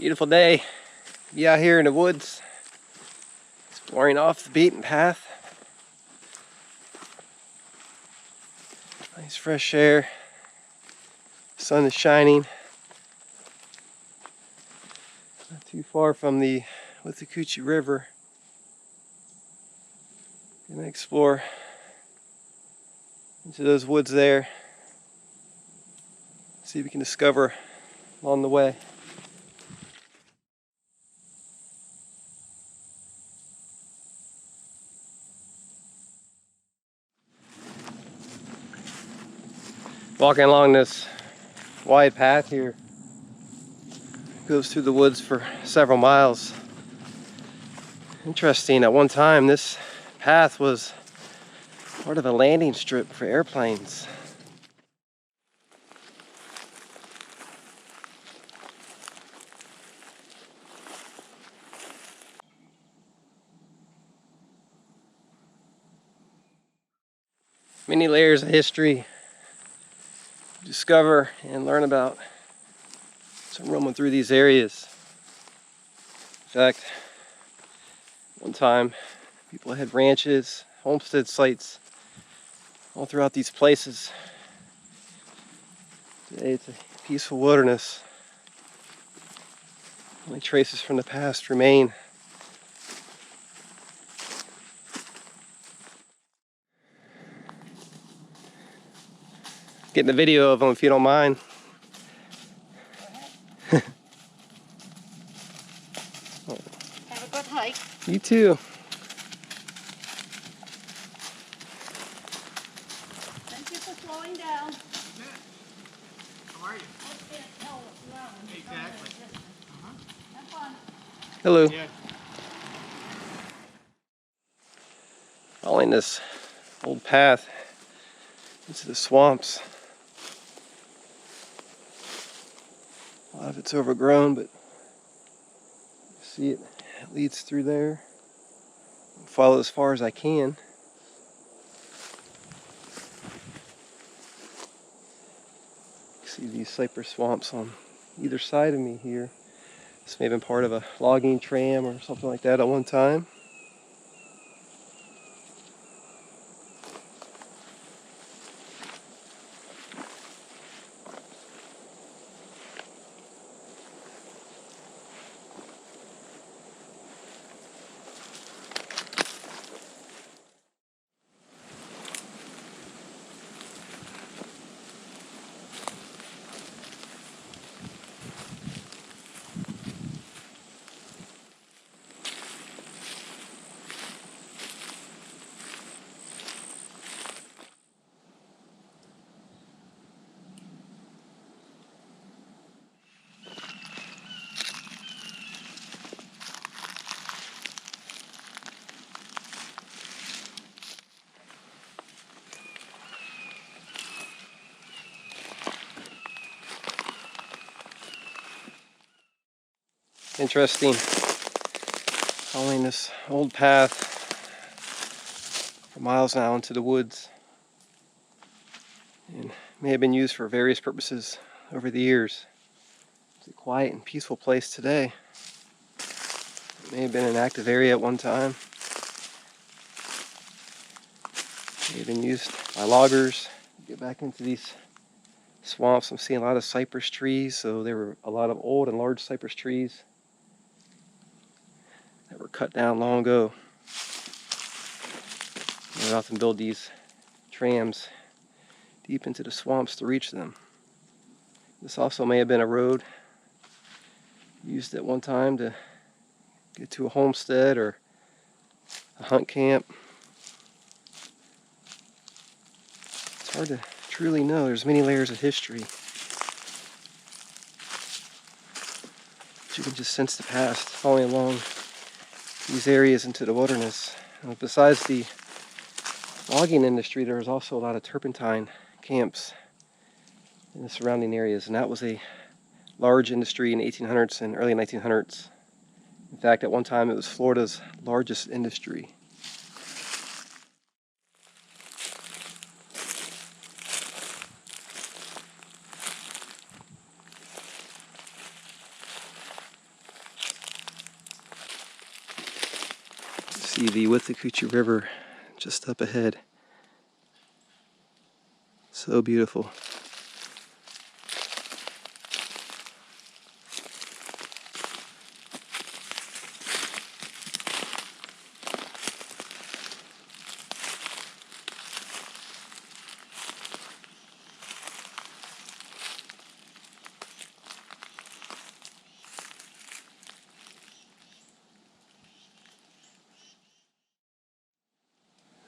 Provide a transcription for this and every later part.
Beautiful day. Be out here in the woods, exploring off the beaten path. Nice fresh air. Sun is shining. Not too far from the Withlacoochee River. Gonna explore into those woods there. See if we can discover along the way. Walking along this wide path here, goes through the woods for several miles. Interesting, at one time this path was part of a landing strip for airplanes. Many layers of history to discover and learn about. So I'm roaming through these areas. In fact, one time people had ranches, homestead sites all throughout these places. Today it's a peaceful wilderness. Only traces from the past remain. Getting a video of them if you don't mind. Have a good hike. You too. Thank you for slowing down. How are you? Exactly. Have fun. Hello. Yeah. Following this old path into the swamps. A lot of it's overgrown, but you see it leads through there. I'll follow as far as I can. See these cypress swamps on either side of me here. This may have been part of a logging tram or something like that at one time. Interesting, following this old path for miles now into the woods, and may have been used for various purposes over the years. It's a quiet and peaceful place today. It may have been an active area at one time. It may have been used by loggers to get back into these swamps. I'm seeing a lot of cypress trees, so there were a lot of old and large cypress trees that were cut down long ago. They would often build these trams deep into the swamps to reach them. This also may have been a road used at one time to get to a homestead or a hunt camp. It's hard to truly know. There's many layers of history. But you can just sense the past following along these areas into the wilderness. Besides the logging industry, there was also a lot of turpentine camps in the surrounding areas, and that was a large industry in the 1800s and early 1900s. In fact, at one time it was Florida's largest industry. See the Withlacoochee River just up ahead. So beautiful.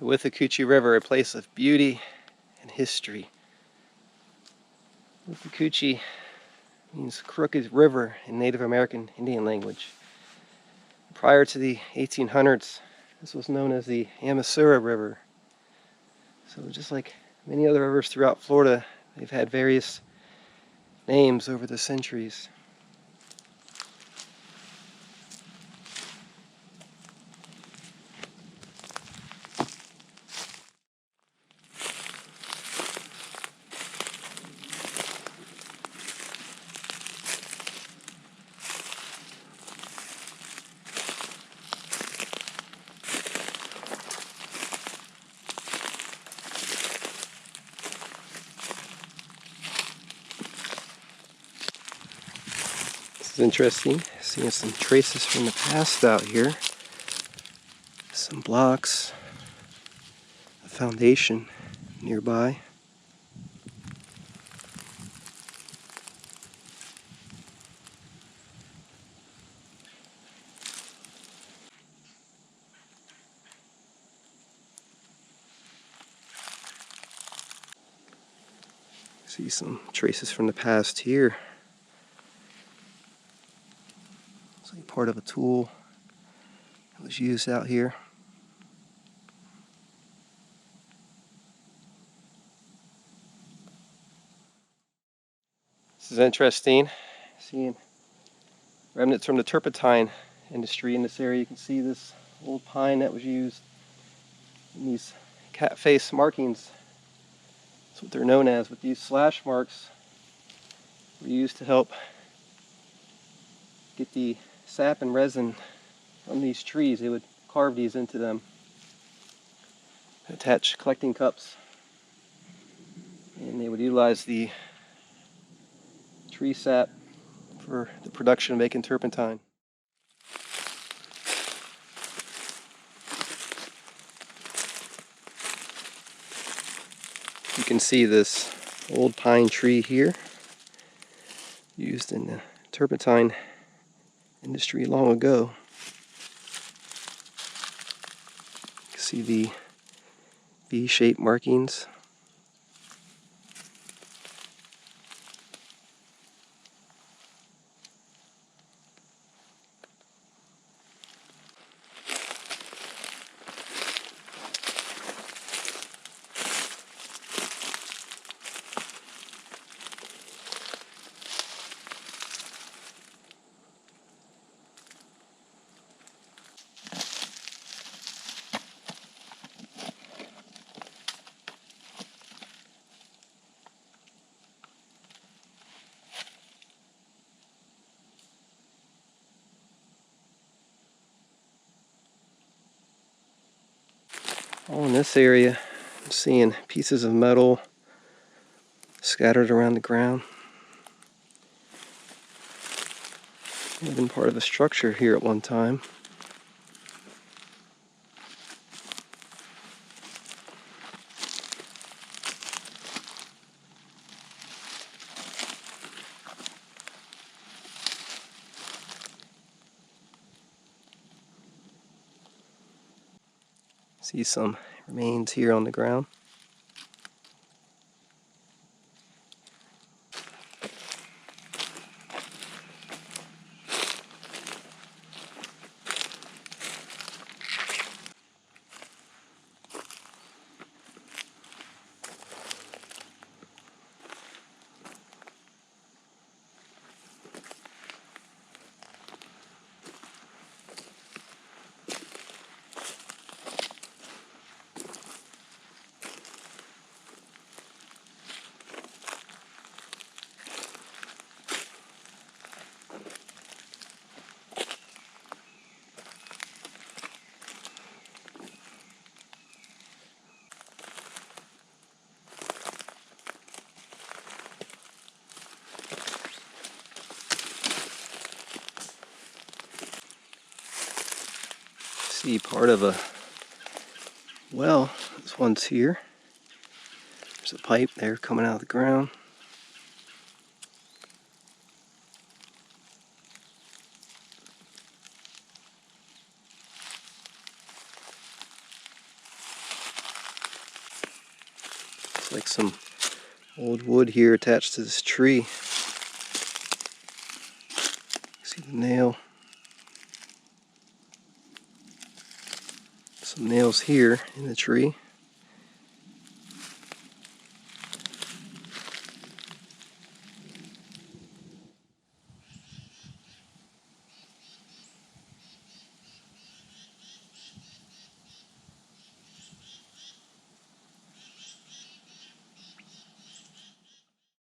The Withlacoochee River, a place of beauty and history. Withlacoochee means crooked river in Native American Indian language. Prior to the 1800s, this was known as the Amasura River. So just like many other rivers throughout Florida, they've had various names over the centuries. This is interesting, seeing some traces from the past out here. Some blocks, a foundation nearby. See some traces from the past here. It's like part of a tool that was used out here. This is interesting, seeing remnants from the Turpentine Industry in this area. You can see this old pine that was used in these cat face markings. That's what they're known as, but these slash marks were used to help get the sap and resin from these trees. They would carve these into them, attach collecting cups, and they would utilize the tree sap for the production of making turpentine. You can see this old pine tree here, used in the turpentine industry long ago. You can see the V-shaped markings. All in this area, I'm seeing pieces of metal scattered around the ground. May have been part of a structure here at one time. See some remains here on the ground. see part of a well. This one's here. There's a pipe there coming out of the ground. It's like some old wood here attached to this tree. See the nail. Some nails here in the tree.